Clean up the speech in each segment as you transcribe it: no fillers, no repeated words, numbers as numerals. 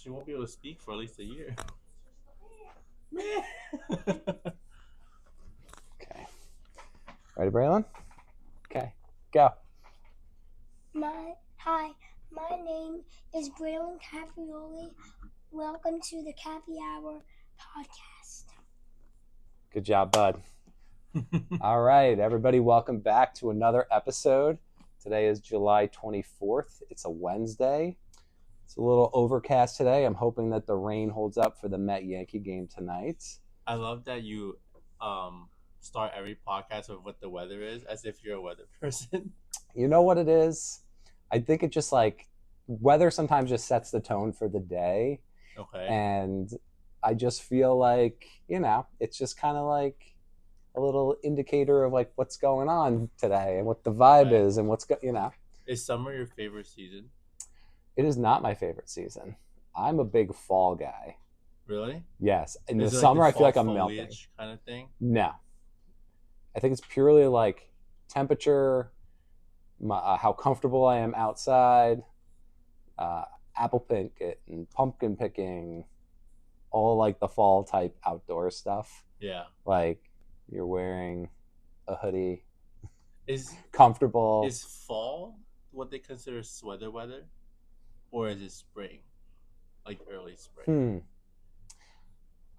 She won't be able to speak for at least a year. Okay. Ready, Braylon? Okay. Go. Hi, my name is Braylon Caprioli. Welcome to the CAPPY Hour podcast. Good job, bud. All right, everybody, welcome back to another episode. Today is July 24th. It's a Wednesday. It's a little overcast today. I'm hoping that the rain holds up for the Met-Yankee game tonight. I love that you start every podcast with what the weather is, as if you're a weather person. You know what it is? I think it just weather sometimes just sets the tone for the day. Okay. And I just feel like, it's just kind of like a little indicator of like what's going on today and what the vibe is and Is summer your favorite season? It is not my favorite season. I'm a big fall guy. Really? Yes. In Is the it summer, the I feel like I'm fall melting. foliage kind of thing? No. I think it's purely like temperature, how comfortable I am outside, apple picking and pumpkin picking, all like the fall type outdoor stuff. Yeah. Like you're wearing a hoodie, Is comfortable. Is fall what they consider sweater weather? Or is it spring? Like early spring?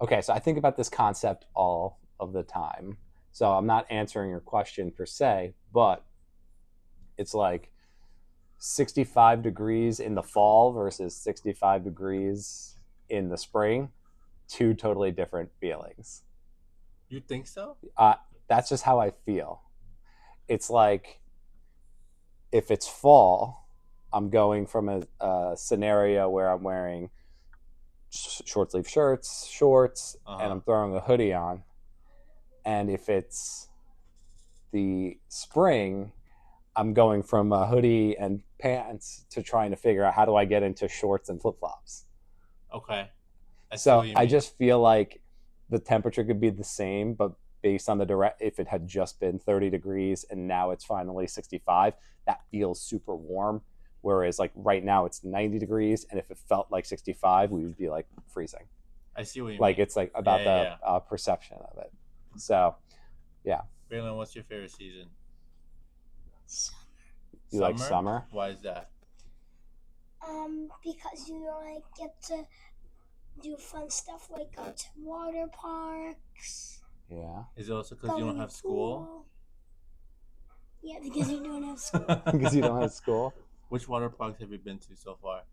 Okay, so I think about this concept all of the time. So I'm not answering your question per se, but it's like 65 degrees in the fall versus 65 degrees in the spring. Two totally different feelings. You think so? That's just how I feel. It's like if it's fall, I'm going from a scenario where I'm wearing short sleeve shirts, shorts, and I'm throwing a hoodie on. And if it's the spring, I'm going from a hoodie and pants to trying to figure out how do I get into shorts and flip-flops. Okay. So I just feel like the temperature could be the same, but based on if it had just been 30 degrees and now it's finally 65, that feels super warm. Whereas like right now it's 90 degrees, and if it felt like 65, we would be like freezing. I see what you mean. It's like about the perception of it. So, yeah. Braylon, what's your favorite season? Summer. You like summer? Why is that? Because you get to do fun stuff like go to water parks. Yeah. Is it also because you don't have school? Yeah, because you don't have school. Because you don't have school? Which water parks have you been to so far?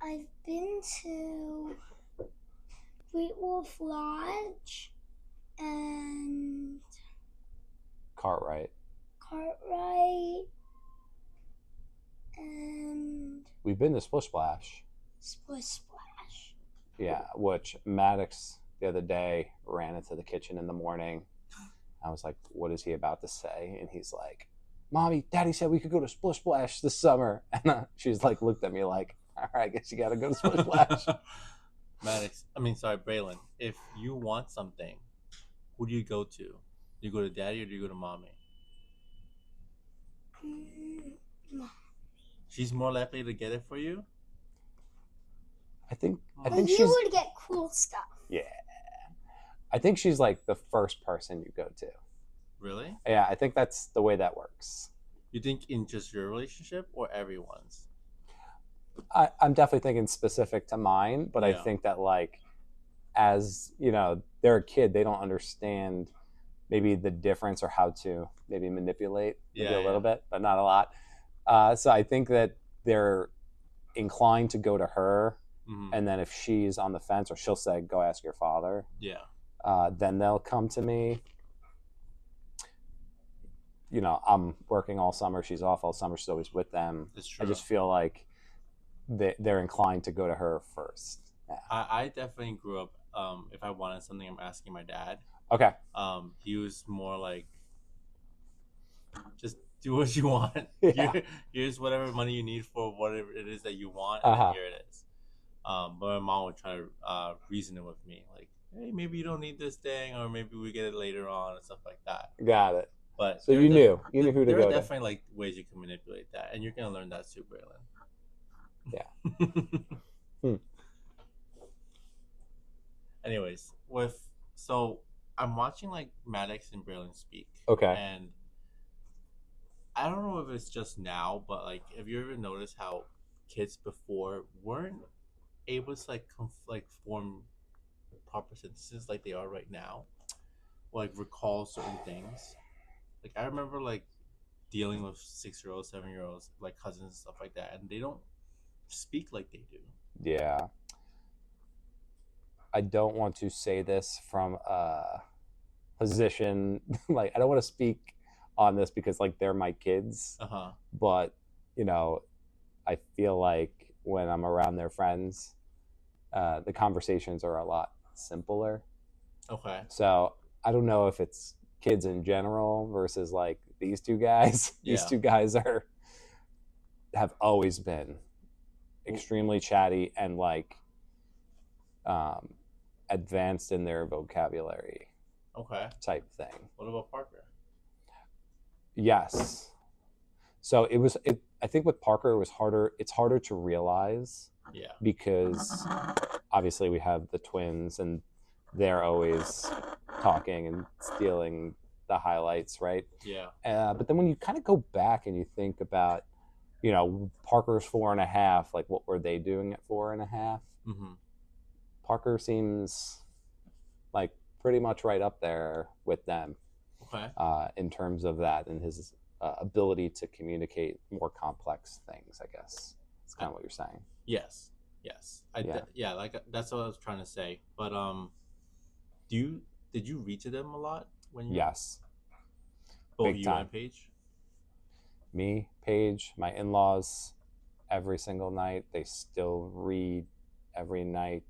I've been to Great Wolf Lodge and Cartwright, and we've been to Splish Splash. Yeah, which Maddox the other day ran into the kitchen in the morning. I was like, what is he about to say? And he's like, Mommy, Daddy said we could go to Splish Splash this summer. And she's like, looked at me like, all right, I guess you got to go to Splish Splash. Braylon, if you want something, who do you go to? Do you go to Daddy or do you go to Mommy? Mom. She's more likely to get it for you? I think you would get cool stuff. Yeah. I think she's like the first person you go to. Really? Yeah, I think that's the way that works. You think in just your relationship or everyone's? I'm definitely thinking specific to mine, but yeah. I think that as they're a kid, they don't understand maybe the difference or how to maybe manipulate maybe a little bit, but not a lot. So I think that they're inclined to go to her, and then if she's on the fence, or she'll say, "Go ask your father." Yeah. Then they'll come to me. I'm working all summer. She's off all summer. She's always with them. That's true. I just feel like they're inclined to go to her first. Yeah. I definitely grew up. If I wanted something, I'm asking my dad. Okay. He was more like, just do what you want. Yeah. Here's whatever money you need for whatever it is that you want, and then here it is. But my mom would try to reason it with me, like, hey, maybe you don't need this thing, or maybe we get it later on, and stuff like that. Got it. But so you knew who to go to. There are definitely ways you can manipulate that, and you're gonna learn that too, Braylon. Yeah. Anyways, I'm watching like Maddox and Braylon speak. Okay. And I don't know if it's just now, but like, have you ever noticed how kids before weren't able to like form proper sentences like they are right now, or like recall certain things? Like I remember like dealing with 6-year-olds, 7-year-olds, like cousins and stuff like that, and they don't speak like they do. Yeah. I don't want to say this from a position like I don't want to speak on this because like they're my kids. But I feel like when I'm around their friends, the conversations are a lot simpler. Okay. So I don't know if it's kids in general versus like these two guys. These two guys have always been extremely chatty and like advanced in their vocabulary. Okay. Type thing. What about Parker? Yes. So I think with Parker it was harder. It's harder to realize. Yeah. Because obviously we have the twins and they're always talking and stealing the highlights, right? Yeah. But then when you kind of go back and you think about, Parker's 4.5, like what were they doing at 4.5? Mm-hmm. Parker seems like pretty much right up there with them. Okay. In terms of that and his ability to communicate more complex things, I guess. It's kind of what you're saying. Yes. Like that's what I was trying to say. But did you read to them a lot when you? Yes. Both you and Paige. Me, Paige, my in-laws, every single night. They still read every night.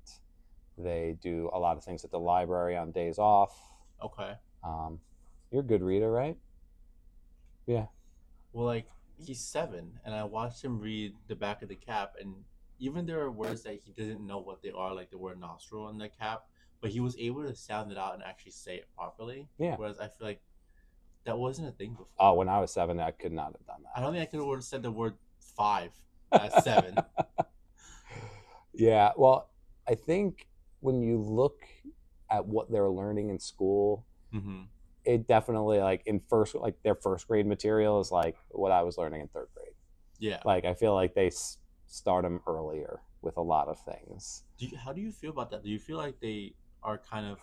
They do a lot of things at the library on days off. Okay. You're a good reader, right? Yeah. Well, like he's 7, and I watched him read the back of the cap, and even there are words that he didn't know what they are, like the word nostril on the cap, but he was able to sound it out and actually say it properly. Yeah. Whereas I feel like that wasn't a thing before. Oh, when I was 7, I could not have done that. I don't think I could have said the word 5 at 7. Yeah. Well, I think when you look at what they're learning in school, mm-hmm. It definitely like their first grade material is like what I was learning in 3rd grade. Yeah. Like I feel like they start them earlier with a lot of things. How do you feel about that? Do you feel like they are kind of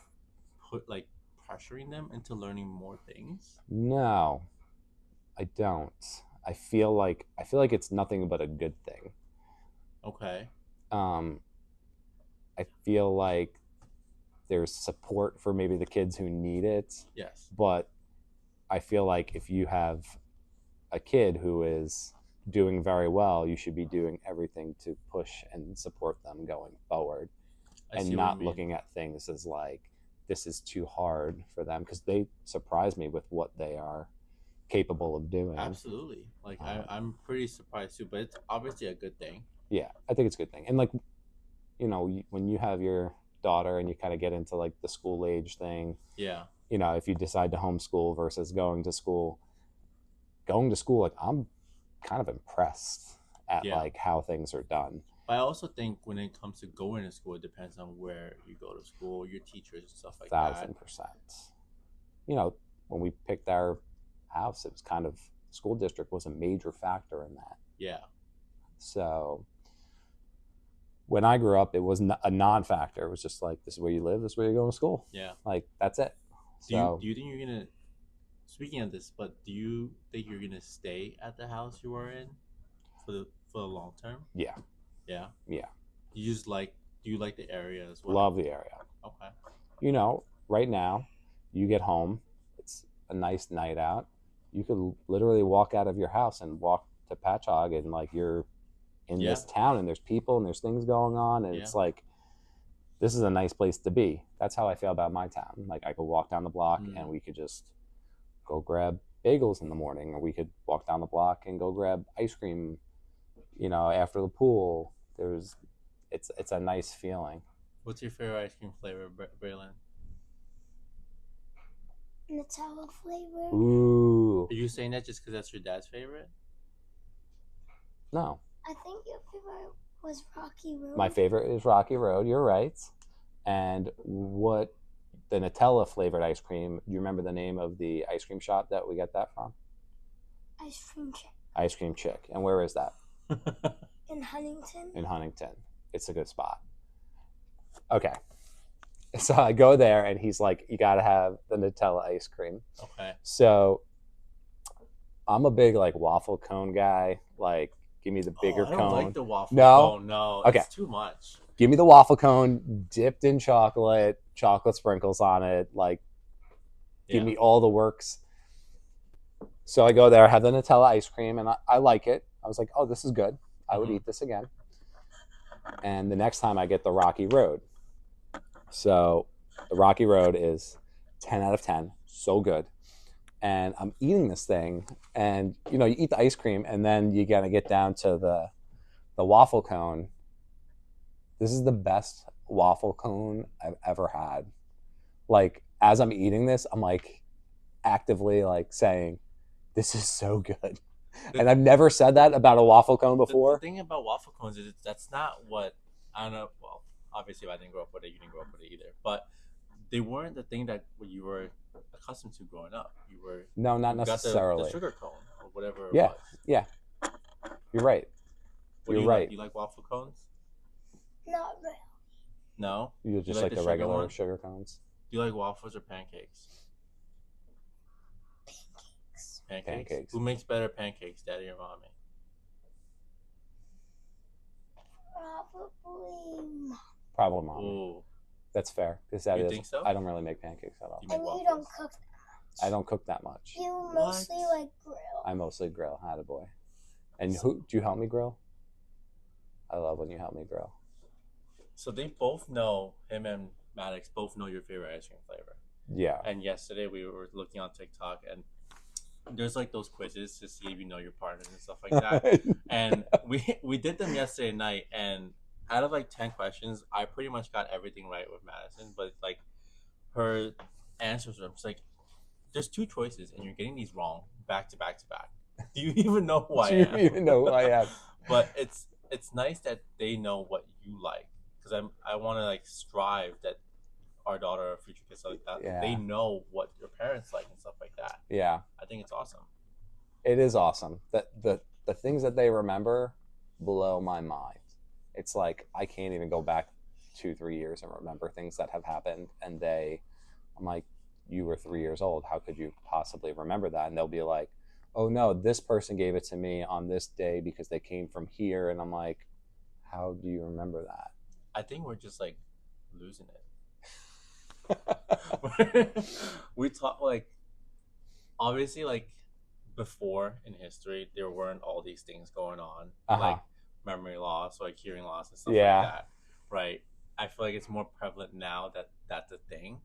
pressuring them into learning more things? No, I don't. I feel like it's nothing but a good thing. Okay. I feel like there's support for maybe the kids who need it. Yes. But I feel like if you have a kid who is doing very well, you should be doing everything to push and support them going forward. And not looking at things as like, this is too hard for them, because they surprise me with what they are capable of doing. Absolutely. Like I'm pretty surprised too, but it's obviously a good thing. Yeah, I think it's a good thing. And like, when you have your daughter and you kind of get into like the school age thing. Yeah. If you decide to homeschool versus going to school, like I'm kind of impressed at like how things are done. But I also think when it comes to going to school, it depends on where you go to school, your teachers and stuff like 1,000%. When we picked our house, it was kind of, school district was a major factor in that. Yeah. So when I grew up, it was a non-factor. It was just like, this is where you live, this is where you're going to school. Yeah. Like, that's it. Do you think you're going to, speaking of this, but do you think you're going to stay at the house you are in for the long term? Yeah. Yeah? Yeah. Do you like the area as well? Love the area. Okay. Right now, you get home, it's a nice night out. You could literally walk out of your house and walk to Patchogue, and like you're in this town, and there's people and there's things going on, and it's like, this is a nice place to be. That's how I feel about my town. Like I could walk down the block and we could just go grab bagels in the morning, or we could walk down the block and go grab ice cream, after the pool. It's a nice feeling. What's your favorite ice cream flavor, Braylon? Nutella flavor. Ooh. Are you saying that just because that's your dad's favorite? No. I think your favorite was Rocky Road. My favorite is Rocky Road. You're right. And what the Nutella flavored ice cream? Do you remember the name of the ice cream shop that we got that from? Ice Cream Chick. Ice Cream Chick. And where is that? In Huntington. In Huntington. It's a good spot. Okay. So I go there and he's like, you got to have the Nutella ice cream. Okay. So I'm a big like waffle cone guy. Like, give me the bigger cone. I don't like the waffle cone. No. Okay. It's too much. Give me the waffle cone dipped in chocolate sprinkles on it. Like, give me all the works. So I go there, have the Nutella ice cream, and I like it. I was like, oh, this is good. I would eat this again. And the next time I get the Rocky Road. So the Rocky Road is 10 out of 10. So good. And I'm eating this thing. And, you know, you eat the ice cream, and then you got to get down to the waffle cone. This is the best waffle cone I've ever had. Like, as I'm eating this, I'm like actively like saying, this is so good. And I've never said that about a waffle cone before. The thing about waffle cones is that's not what, I don't know, well, obviously if I didn't grow up with it, you didn't grow up with it either. But they weren't the thing that you were accustomed to growing up. You were not necessarily. The sugar cone or whatever it yeah, was. Yeah. You're right. You're right. Like? You like waffle cones? Not really. No? You just like the regular sugar cones? Do you like waffles or pancakes? Pancakes. Who makes better pancakes, Daddy or Mommy? Probably Mommy. Ooh. That's fair. Because that you is. think so? I don't really make pancakes at all. You don't cook that much. I don't cook that much. You mostly like grill. I mostly grill. Attaboy. And who do you help me grill? I love when you help me grill. So they both know, him and Maddox both know your favorite ice cream flavor. Yeah. And yesterday we were looking on TikTok and there's like those quizzes to see if you know your partners and stuff like that. And we did them yesterday night, and out of like 10 questions, I pretty much got everything right with Madison, but like her answers were just like, there's two choices and you're getting these wrong back to back to back. Do you even know who I am? Do you even know who I am? But it's nice that they know what you like, because I want to like strive that our daughter or future kids like that, they know what your parents like and stuff like that. Yeah. I think it's awesome. It is awesome. That the things that they remember blow my mind. It's like I can't even go back 2-3 years and remember things that have happened, and I'm like, you were 3 years old, how could you possibly remember that? And they'll be like, oh no, this person gave it to me on this day because they came from here. And I'm like, how do you remember that? I think we're just like losing it. We talk like, obviously, like before in history there weren't all these things going on, like memory loss or like hearing loss and stuff like that, right? I feel like it's more prevalent now that that's a thing,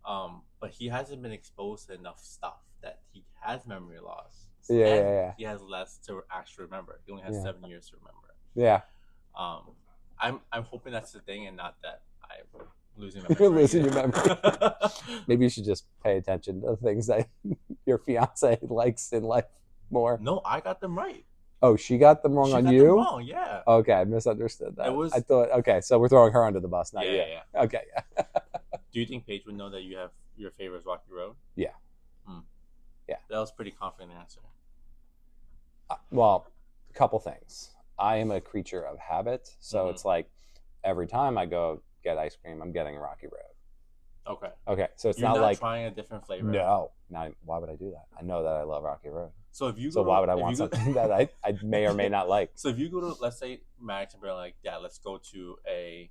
but he hasn't been exposed to enough stuff that he has memory loss. He has less to actually remember. He only has 7 years to remember. I'm hoping that's the thing and not that I'm losing my memory. You're losing your memory. Maybe you should just pay attention to things that your fiance likes in life more. No, I got them right. Oh, she got them wrong on you? Them wrong, yeah. Okay, I misunderstood that. I thought, okay, so we're throwing her under the bus, not you. Yeah. Okay, yeah. Do you think Paige would know that you have your favorite is Rocky Road? Yeah. Yeah. That was a pretty confident answer. Well, a couple things. I am a creature of habit, so it's like every time I go get ice cream, I'm getting Rocky Road. Okay, so it's You're not like trying a different flavor. No, why would I do that? I know that I love Rocky Road. So why would I want something that I may or may not like? So if you go to, let's say, Maddox and Brian, like, Dad, let's go to a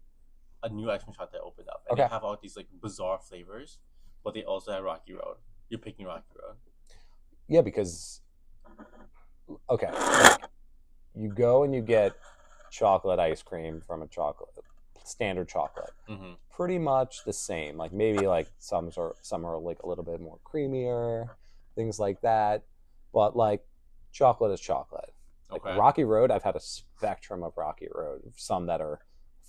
new ice cream shop that opened up, and they have all these like bizarre flavors, but they also have Rocky Road. You're picking Rocky Road. Yeah, because you go and you get chocolate ice cream from a standard chocolate, pretty much the same. Like maybe like some are like a little bit more creamier, things like that. But like chocolate is chocolate. Like Rocky Road, I've had a spectrum of Rocky Road. Some that are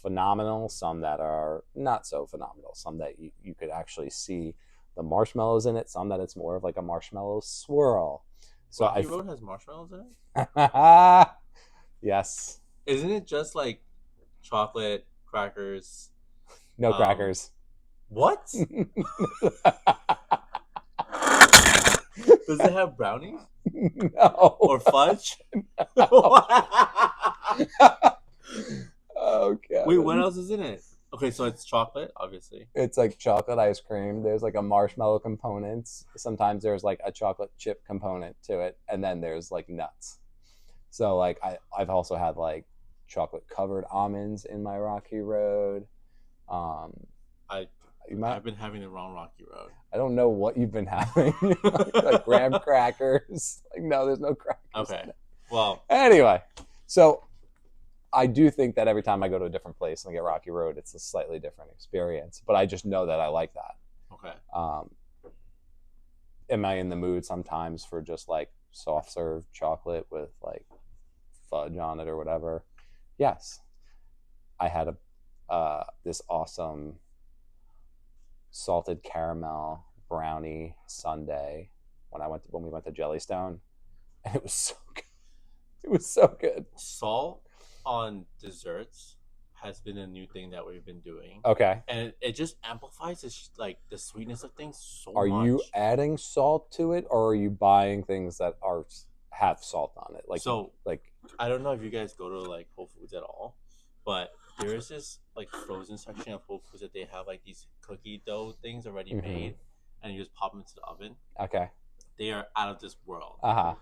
phenomenal, some that are not so phenomenal, some that you could actually see the marshmallows in it, some that it's more of like a marshmallow swirl. So Rocky Road has marshmallows in it? Yes. Isn't it just like chocolate, crackers. No crackers. What? Does it have brownies? No. Or fudge? Okay. Wait, what else is in it? Okay, so it's chocolate, obviously. It's like chocolate ice cream. There's like a marshmallow component. Sometimes there's like a chocolate chip component to it, and then there's like nuts. So like I've also had like chocolate covered almonds in my Rocky Road. I've been having the wrong Rocky Road. I don't know what you've been having. Like graham crackers. Like no, there's no crackers. Okay. Well. Anyway, so I do think that every time I go to a different place and I get Rocky Road, it's a slightly different experience. But I just know that I like that. Okay. Am I in the mood sometimes for just like soft serve chocolate with like fudge on it or whatever? Yes. I had this awesome salted caramel brownie sundae when we went to Jellystone, and it was so good. It was so good. Salt on desserts has been a new thing that we've been doing. Okay. And it just amplifies like the sweetness of things so much. Are you adding salt to it, or are you buying things that have salt on it? Like I don't know if you guys go to like Whole Foods at all, but there is this like frozen section of Whole Foods that they have like these cookie dough things already made, and you just pop them into the oven. Okay. They are out of this world. I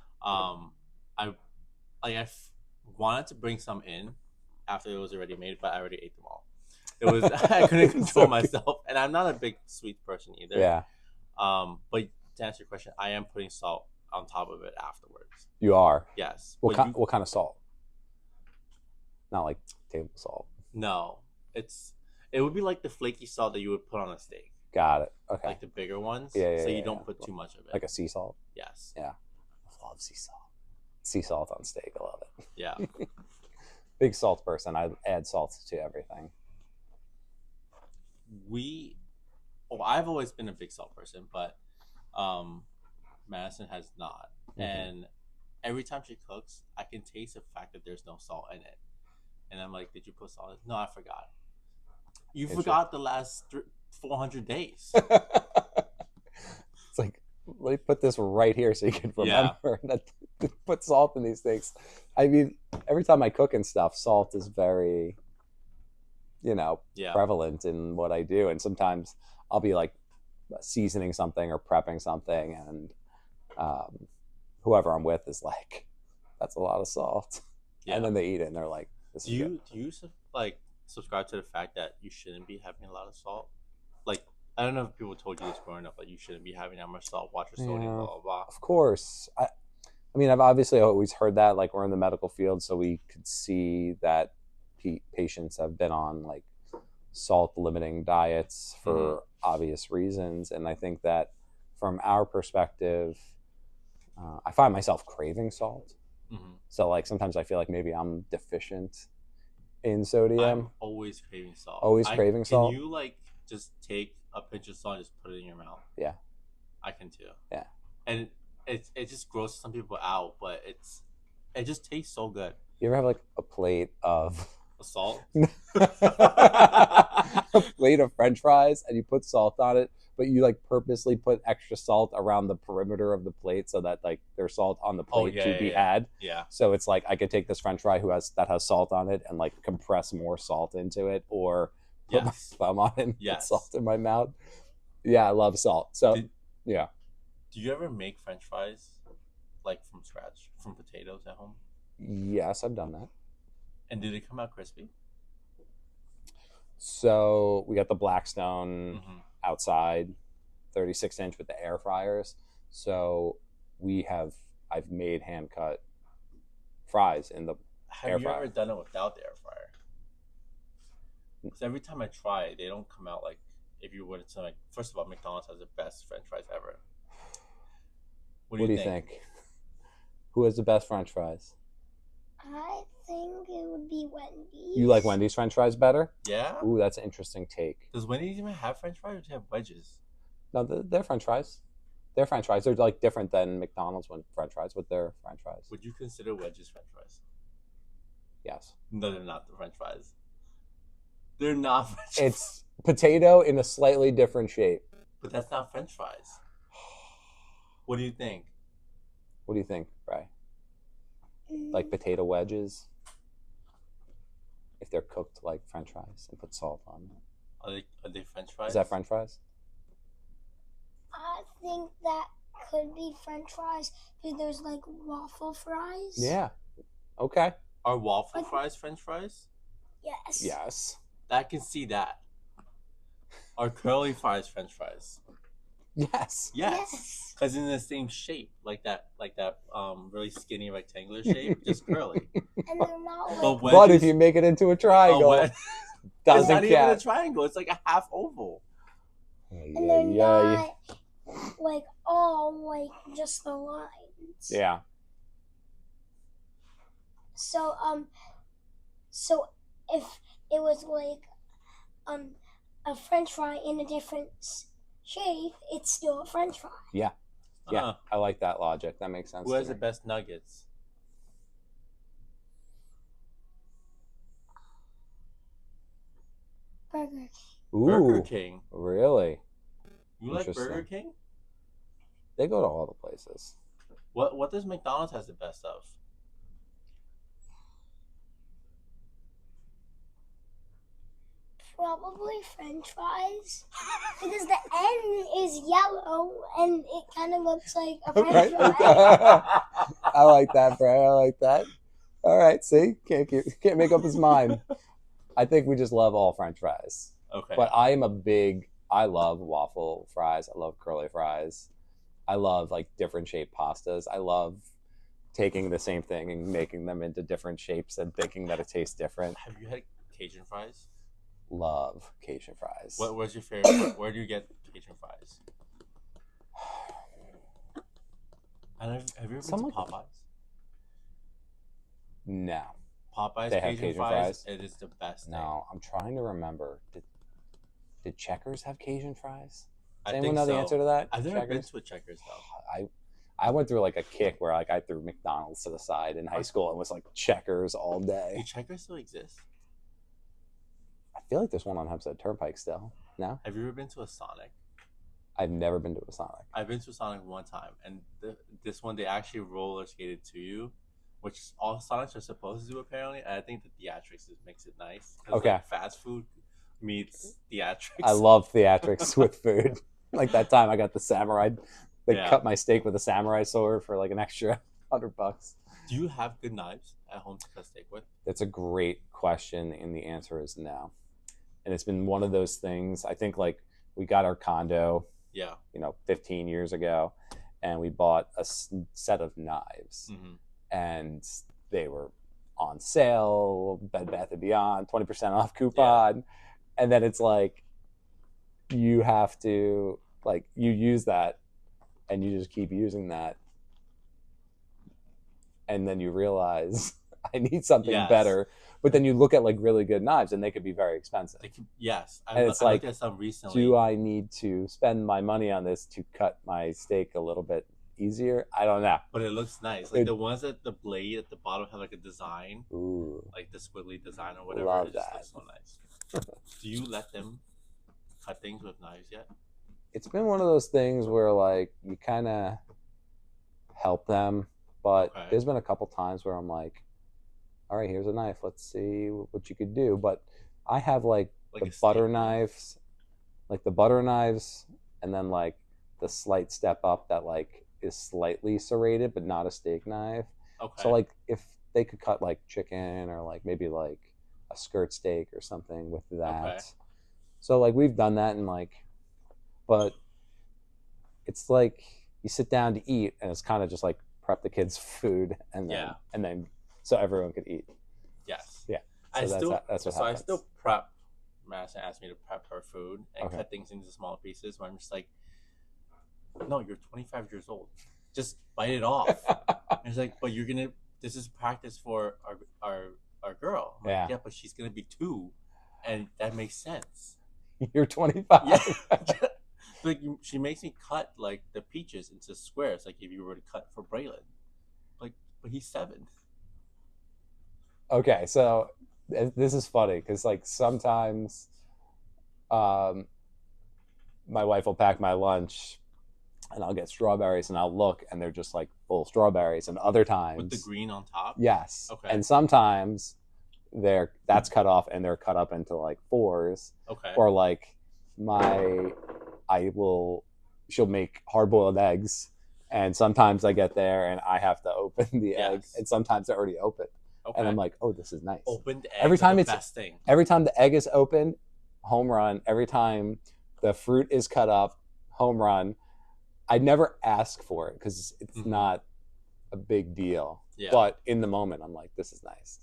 wanted to bring some in after it was already made, but I already ate them all. It was I couldn't control myself, and I'm not a big sweet person either. Yeah. But to answer your question, I am putting salt on top of it afterwards. You are? Yes. What kind of salt? Not like table salt. No, it would be like the flaky salt that you would put on a steak. Got it. Okay. Like the bigger ones. Yeah. So you don't put too much of it. Like a sea salt. Yes. Yeah. I love sea salt. Sea salt on steak. I love it. Yeah. Big salt person. I add salt to everything. I've always been a big salt person, but Madison has not. Mm-hmm. And every time she cooks, I can taste the fact that there's no salt in it. And I'm like, did you put salt in it? No, I forgot. You forgot the last 400 days. It's like, let me put this right here so you can remember that put salt in these things. I mean, every time I cook and stuff, salt is very, prevalent in what I do. And sometimes I'll be like seasoning something or prepping something, and whoever I'm with is like, that's a lot of salt. Yeah. And then they eat it and they're like, do you like subscribe to the fact that you shouldn't be having a lot of salt? Like, I don't know if people told you this growing up, like you shouldn't be having that much salt, watch your sodium, blah, blah, blah. Of course. I mean, I've obviously always heard that, like we're in the medical field, so we could see that patients have been on like salt limiting diets for obvious reasons. And I think that from our perspective, I find myself craving salt. Mm-hmm. So like sometimes I feel like maybe I'm deficient in sodium. I'm always craving salt. Craving salt. Can you like just take a pinch of salt and just put it in your mouth? Yeah. I can too. Yeah. And it just grosses some people out, but it just tastes so good. You ever have like a plate of salt? A plate of French fries and you put salt on it, but you like purposely put extra salt around the perimeter of the plate so that like there's salt on the plate be had. Yeah. So it's like I could take this French fry that has salt on it and like compress more salt into it, or put my thumb on it and put salt in my mouth. Yeah, I love salt. So yeah. Do you ever make French fries like from scratch, from potatoes at home? Yes, I've done that. And did it come out crispy? So we got the Blackstone outside 36-inch with the air fryers. So I've made hand cut fries in the air fryer. Have you ever done it without the air fryer? Because every time I try it, they don't come out like if you were to like. First of all, McDonald's has the best French fries ever. What do you think? Who has the best French fries? I think it would be Wendy's. You like Wendy's French fries better? Yeah. Ooh, that's an interesting take. Does Wendy's even have French fries, or do they have wedges? No, they're French fries. They're French fries. They're like different than McDonald's French fries with their French fries. Would you consider wedges French fries? Yes. No, they're not the French fries. They're not French fries. It's potato in a slightly different shape. But that's not French fries. What do you think? What do you think, Bri? Like potato wedges? If they're cooked like French fries and put salt on them. Are they French fries? Is that French fries? I think that could be French fries because there's like waffle fries. Yeah. Okay. Are waffle fries French fries? Yes. Yes. I can see that. Are curly fries French fries? Yes. Yes. Because in the same shape, like that really skinny rectangular shape, just curly. And they're not like. But if you make it into a triangle, it's not even a triangle. It's like a half oval. And they're not like all like just the lines. Yeah. So if it was like a French fry in a different shape, it's still a French fry. Yeah. Yeah. I like that logic. That makes sense. Who has the best nuggets? Burger King. Ooh, Burger King. Really? You like Burger King? They go to all the places. What does McDonald's has the best of? Probably French fries. Because the end is yellow and it kind of looks like a French fry. I like that, Brad. I like that. All right, see? Can't make up his mind. I think we just love all French fries. Okay. But I love waffle fries. I love curly fries. I love like different shaped pastas. I love taking the same thing and making them into different shapes and thinking that it tastes different. Have you had Cajun fries? Love Cajun fries. Where's your favorite? Where do you get Cajun fries? Have you ever been to Popeyes? No. Popeyes they Cajun, have Cajun fries. It is the best. No, I'm trying to remember. Did Checkers have Cajun fries? Does I anyone know the answer to that? I've never been to a Checkers though. I went through like a kick where like I threw McDonald's to the side in high school and was like Checkers all day. Do Checkers still exist? I feel like there's one on Hempstead Turnpike still. No? Have you ever been to a Sonic? I've never been to a Sonic. I've been to a Sonic one time, and this one they actually roller skated to you, which all Sonics are supposed to do apparently. And I think the theatrics makes it nice. Okay. Like fast food meets theatrics. I love theatrics with food. Like that time I got the samurai. They cut my steak with a samurai sword for like an extra $100. Do you have good knives at home to cut steak with? That's a great question, and the answer is no. And it's been one of those things. I think like we got our condo, 15 years ago, and we bought a set of knives, and they were on sale, Bed Bath & Beyond, 20% off coupon, and then it's like you have to like you use that, and you just keep using that, and then you realize I need something better. But then you look at like really good knives, and they could be very expensive. I looked at some recently. Do I need to spend my money on this to cut my steak a little bit easier? I don't know. But it looks nice. Like the ones at the blade at the bottom have like a design, ooh, like the squiggly design or whatever. Love it just that. looks so nice. Do you let them cut things with knives yet? It's been one of those things where like you kind of help them, but there's been a couple times where I'm like, all right, here's a knife. Let's see what you could do. But I have like the butter knives, and then like the slight step up that like is slightly serrated, but not a steak knife. Okay. So like if they could cut like chicken or like maybe like a skirt steak or something with that. Okay. So like we've done that and like, but it's like you sit down to eat and it's kind of just like prep the kids' food and then so everyone could eat. Yes. Yeah. So that's what happens. I still prep. Madison asked me to prep her food and cut things into smaller pieces. Where I'm just like, no, you're 25 years old. Just bite it off. And it's like, but you're gonna. This is practice for our girl. I'm like, yeah, but she's gonna be 2, and that makes sense. You're 25. Yeah. Like she makes me cut like the peaches into squares, like if you were to cut for Braylon. Like, but he's 7. Okay, so this is funny because like sometimes my wife will pack my lunch and I'll get strawberries and I'll look and they're just like full strawberries, and other times with the green on top. Yes. Okay. And sometimes that's cut off and they're cut up into like fours. Okay. Or like she'll make hard boiled eggs, and sometimes I get there and I have to open the egg, and sometimes they're already open. Okay. And I'm like, oh, this is nice. Opened eggs every time, it's the best thing. Every time the egg is open, home run. Every time the fruit is cut up, home run. I never ask for it because it's not a big deal. Yeah. But in the moment, I'm like, this is nice.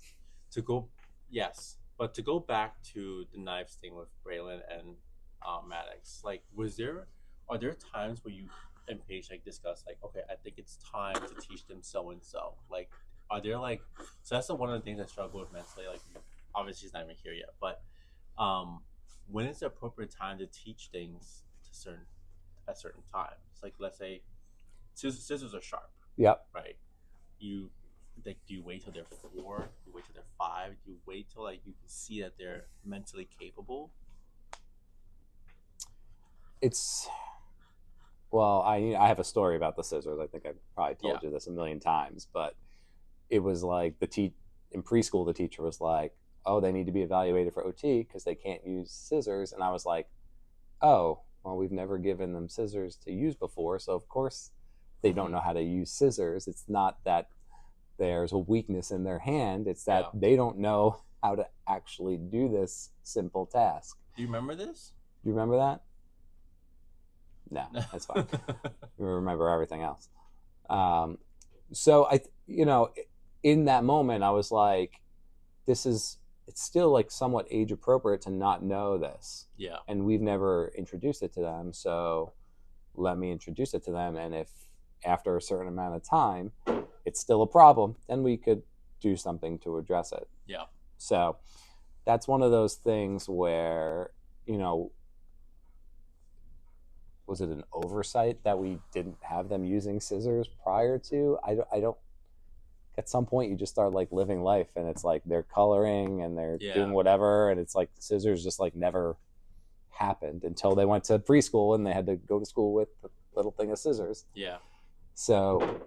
But to go back to the knives thing with Braylon and Maddox, like, are there times where you and Paige like discuss like, okay, I think it's time to teach them so and so? Like, are there like, so that's one of the things I struggle with mentally. Like, obviously he's not even here yet, but when is the appropriate time to teach things at certain times? Like, let's say scissors are sharp. Yep. Right. Do you wait till they're 4? Do you wait till they're 5? Do you wait till like you can see that they're mentally capable? I have a story about the scissors. I think I probably told you this a million times, but it was like in preschool, the teacher was like, oh, they need to be evaluated for OT because they can't use scissors. And I was like, oh, well, we've never given them scissors to use before, so of course they don't know how to use scissors. It's not that there's a weakness in their hand. It's that they don't know how to actually do this simple task. Do you remember this? Do you remember that? No, that's fine. You remember everything else. So in that moment, I was like, it's still like somewhat age appropriate to not know this. Yeah. And we've never introduced it to them. So let me introduce it to them. And if after a certain amount of time, it's still a problem, then we could do something to address it. Yeah. So that's one of those things where, was it an oversight that we didn't have them using scissors prior to? I don't. At some point, you just start like living life, and it's like they're coloring and they're doing whatever, and it's like scissors just like never happened until they went to preschool and they had to go to school with a little thing of scissors. Yeah. So,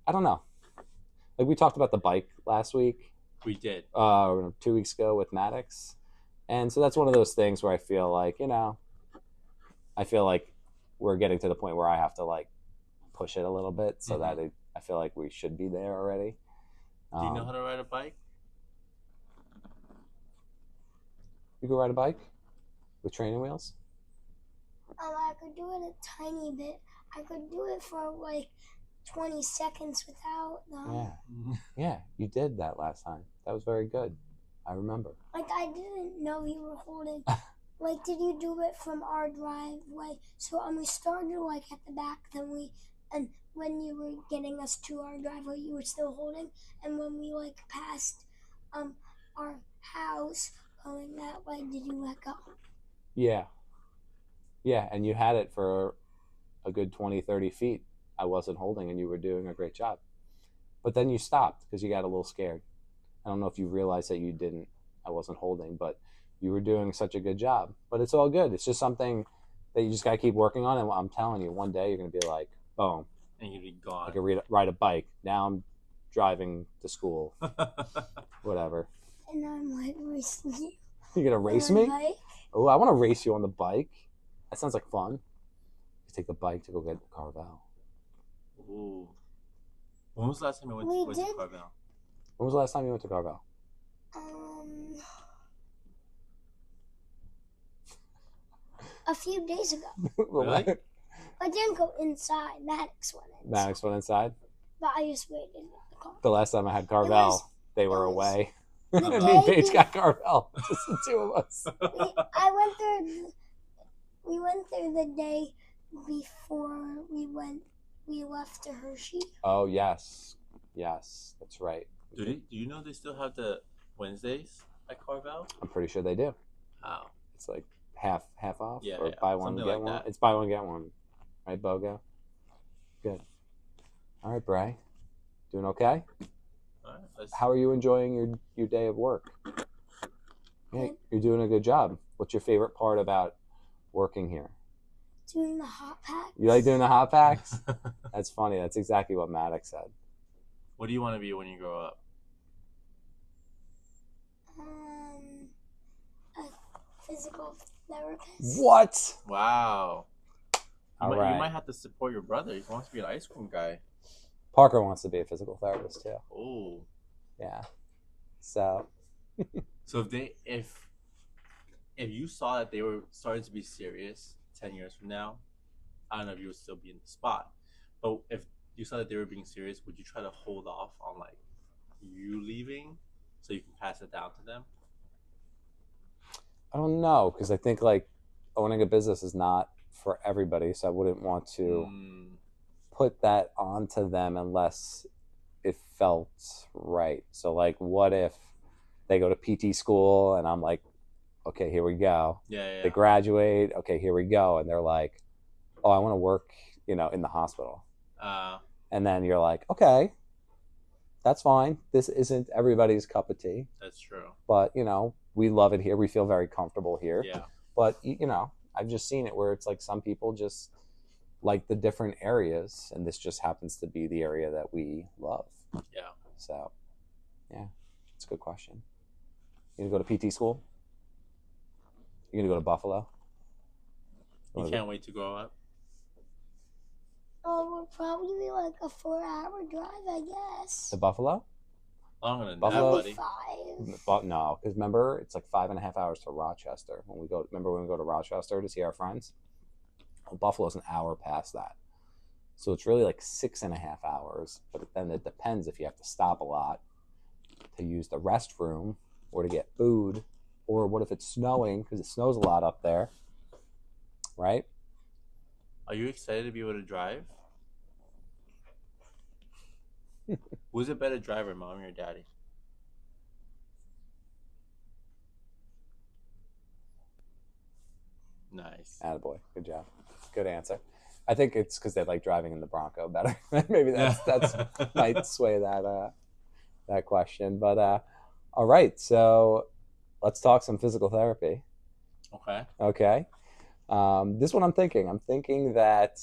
I don't know. Like we talked about the bike last week. We did. 2 weeks ago with Maddox, and so that's one of those things where I feel like we're getting to the point where I have to like push it a little bit so that I feel like we should be there already. Do you know how to ride a bike? You can ride a bike with training wheels? I could do it a tiny bit. I could do it for like 20 seconds without them. Yeah. Yeah, you did that last time. That was very good. I remember. Like, I didn't know you were holding. Like, did you do it from our driveway? So we started like at the back, and when you were getting us to our driveway, you were still holding. And when we like passed our house going that way, did you let go? Yeah. Yeah, and you had it for a good 20, 30 feet. I wasn't holding, and you were doing a great job. But then you stopped because you got a little scared. I don't know if you realized that I wasn't holding, but you were doing such a good job. But it's all good. It's just something that you just got to keep working on. And I'm telling you, one day you're going to be like, boom. And you'll be gone. I can ride a bike. Now I'm driving to school. Whatever. And I'm like racing you. You're going to race me? Oh, I want to race you on the bike. That sounds like fun. You take the bike to go get Carvel. Ooh. When was the last time you went to Carvel? When was the last time you went to Carvel? A few days ago. Really? I didn't go inside. Maddox went inside. But I just waited in the car. The last time I had Carvel, they were away. Me and Paige got Carvel. Just the two of us. We went there the day before we left to Hershey. Oh, yes. Yes, that's right. Do you know they still have the Wednesdays at Carvel? I'm pretty sure they do. Wow. It's like half off, or yeah. buy one, Something get like one. that. It's buy one, get one. Right, Bogo? Good. All right, Bray. Doing okay? All right. how are you enjoying your day of work? Yeah, you're doing a good job. What's your favorite part about working here? Doing the hot packs. You like doing the hot packs? That's funny. That's exactly what Maddox said. What do you want to be when you grow up? A physical therapist. What? Wow. All right. You might have to support your brother. He wants to be an ice cream guy. Parker wants to be a physical therapist too. Oh. Yeah. So. So if you saw that they were starting to be serious 10 years from now, I don't know if you would still be in the spot. But if you saw that they were being serious, would you try to hold off on like you leaving so you can pass it down to them? I don't know, because I think like owning a business is not for everybody, so I wouldn't want to put that onto them unless it felt right. So like, what if they go to PT school and I'm like, okay, here we go. Yeah. They graduate, okay, here we go, and they're like, oh, I want to work, in the hospital. And then you're like, okay, that's fine. This isn't everybody's cup of tea. That's true. But, we love it here. We feel very comfortable here. Yeah. But, I've just seen it where it's like some people just like the different areas, and this just happens to be the area that we love. Yeah. So, yeah, it's a good question. You gonna go to PT school? You're gonna go to Buffalo? You can't wait to grow up? Oh, we'll probably be like a 4-hour drive, I guess. To Buffalo? Longer than Buffalo? that, buddy. 5. No, because remember, it's like 5.5 hours to Rochester. Remember when we go to Rochester to see our friends? Well, Buffalo's an hour past that. So it's really like 6.5 hours. But then it depends if you have to stop a lot to use the restroom or to get food. Or what if it's snowing, because it snows a lot up there. Right? Are you excited to be able to drive? Who's a better driver, mom or daddy? Nice. Attaboy. Good job. Good answer. I think it's because they like driving in the Bronco better. Maybe that's might sway that question. But all right, so let's talk some physical therapy. Okay. This one I'm thinking that,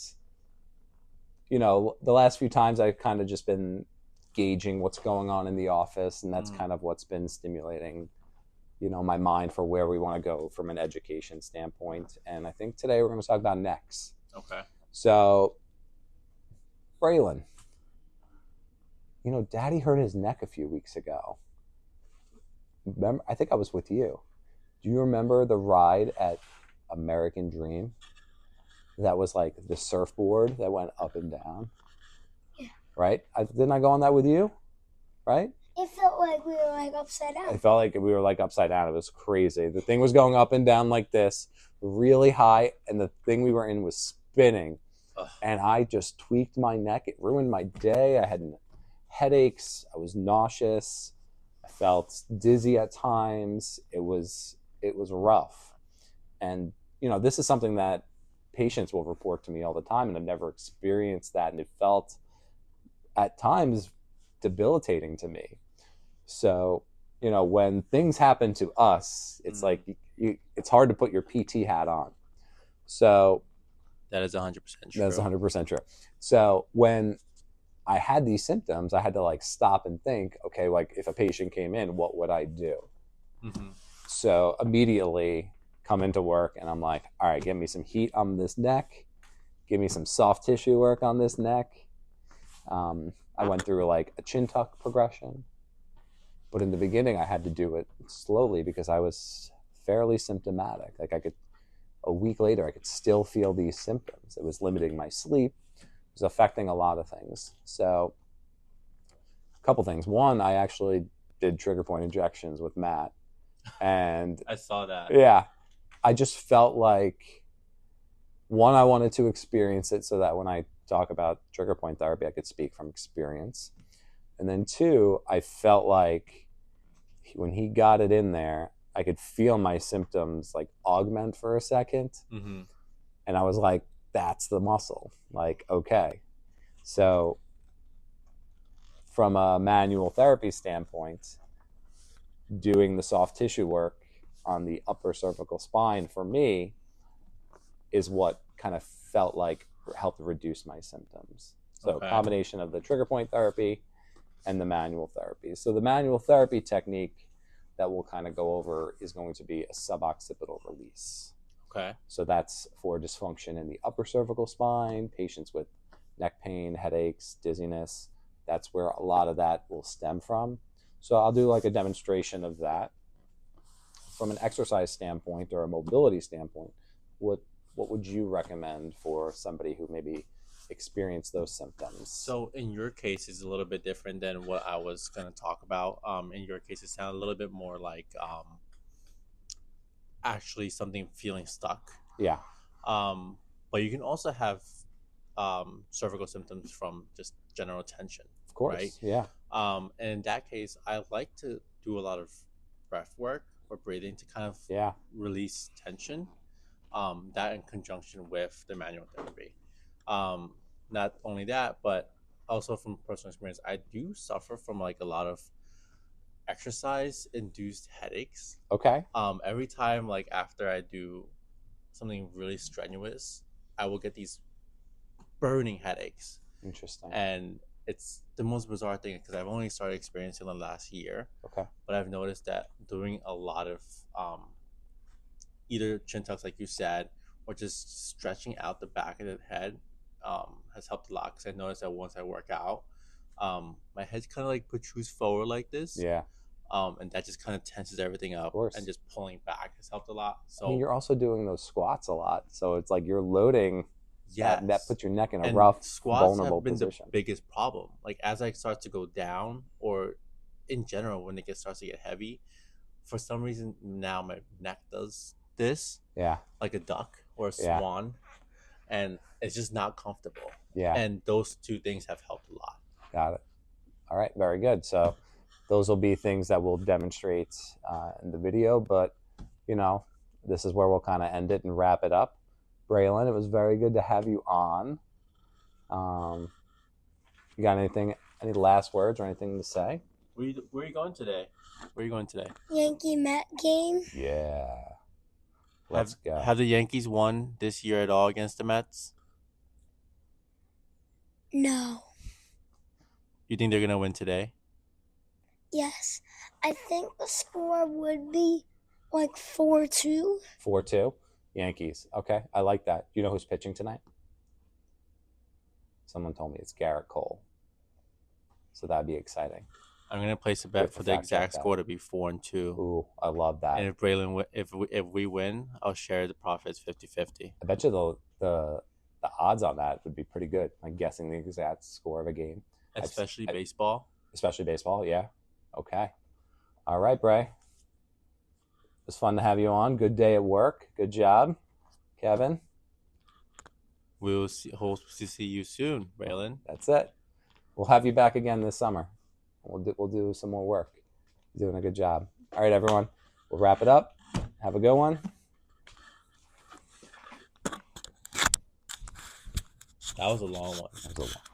the last few times I've kind of just been gauging what's going on in the office, and that's kind of what's been stimulating, my mind for where we want to go from an education standpoint. And I think today we're going to talk about necks. Okay. So, Braylon, Daddy hurt his neck a few weeks ago. Remember, I think I was with you. Do you remember the ride at American Dream? That was like the surfboard that went up and down. Yeah. Right? Didn't I go on that with you? Right? It felt like we were like upside down. It felt like we were like upside down. It was crazy. The thing was going up and down like this, really high, and the thing we were in was spinning. Ugh. And I just tweaked my neck. It ruined my day. I had headaches. I was nauseous. I felt dizzy at times. It was rough. And, this is something that patients will report to me all the time, and I've never experienced that. And it felt at times debilitating to me. So, when things happen to us, it's like it's hard to put your PT hat on. So that is 100% true. That's 100% true. So when I had these symptoms, I had to like stop and think, okay, like if a patient came in, what would I do? Mm-hmm. So immediately come into work and I'm like, all right, give me some heat on this neck. Give me some soft tissue work on this neck. I went through like a chin tuck progression. But in the beginning, I had to do it slowly because I was fairly symptomatic. Like a week later, I could still feel these symptoms. It was limiting my sleep. It was affecting a lot of things. So a couple things. One, I actually did trigger point injections with Matt. And I saw that. Yeah. I just felt like, one, I wanted to experience it so that when I talk about trigger point therapy, I could speak from experience. And then two, I felt like when he got it in there, I could feel my symptoms like augment for a second. Mm-hmm. And I was like, that's the muscle. Like, okay. So from a manual therapy standpoint, doing the soft tissue work on the upper cervical spine for me is what kind of felt like helped reduce my symptoms. So Okay. combination of the trigger point therapy and the manual therapy. So the manual therapy technique that we'll kind of go over is going to be a suboccipital release. Okay. So that's for dysfunction in the upper cervical spine, patients with neck pain, headaches, dizziness. That's where a lot of that will stem from. So I'll do like a demonstration of that. From an exercise standpoint or a mobility standpoint, what would you recommend for somebody who maybe experienced those symptoms? So in your case, it's a little bit different than what I was going to talk about. In your case, it sounded a little bit more like actually something feeling stuck. Yeah. But you can also have cervical symptoms from just general tension. Of course. Right? Yeah. And in that case, I like to do a lot of breath work or breathing to kind of release tension. That in conjunction with the manual therapy. Not only that, but also from personal experience, I do suffer from like a lot of exercise induced headaches. Okay. Every time like after I do something really strenuous, I will get these burning headaches. Interesting. And it's the most bizarre thing because I've only started experiencing it last year. Okay. But I've noticed that doing a lot of either chin tucks, like you said, or just stretching out the back of the head has helped a lot. Because I noticed that once I work out, my head kind of like protrudes forward like this. Yeah. And that just kind of tenses everything up. And just pulling back has helped a lot. So I mean, you're also doing those squats a lot, so it's like you're loading. Yeah, that puts your neck in a rough, squats vulnerable have been position. The biggest problem. Like as I start to go down, or in general when it starts to get heavy, for some reason now my neck does this. Yeah. Like a duck or a swan, and it's just not comfortable. Yeah. And those two things have helped a lot. Got it. All right, very good. So those will be things that we'll demonstrate in the video, but you know, this is where we'll kind of end it and wrap it up. Braylon, it was very good to have you on. You got any last words or anything to say? Where are you going today? Yankee Met game. Yeah. Let's go. Have the Yankees won this year at all against the Mets? No. You think they're going to win today? Yes. I think the score would be like 4-2. 4-2? Yankees. Okay, I like that. Do you know who's pitching tonight? Someone told me it's Garrett Cole. So that'd be exciting. I'm gonna place a bet for the exact score to be 4-2. Ooh, I love that. And if Braylon, if we win, I'll share the profits 50-50. I bet you the odds on that would be pretty good. Like guessing the exact score of a game, especially baseball. Especially baseball, yeah. Okay. All right, Bray. It was fun to have you on. Good day at work. Good job, Kevin. We'll hope to see you soon, Braylon. That's it. We'll have you back again this summer. We'll do some more work. You're doing a good job. All right, everyone. We'll wrap it up. Have a good one. That was a long one. That was a long one.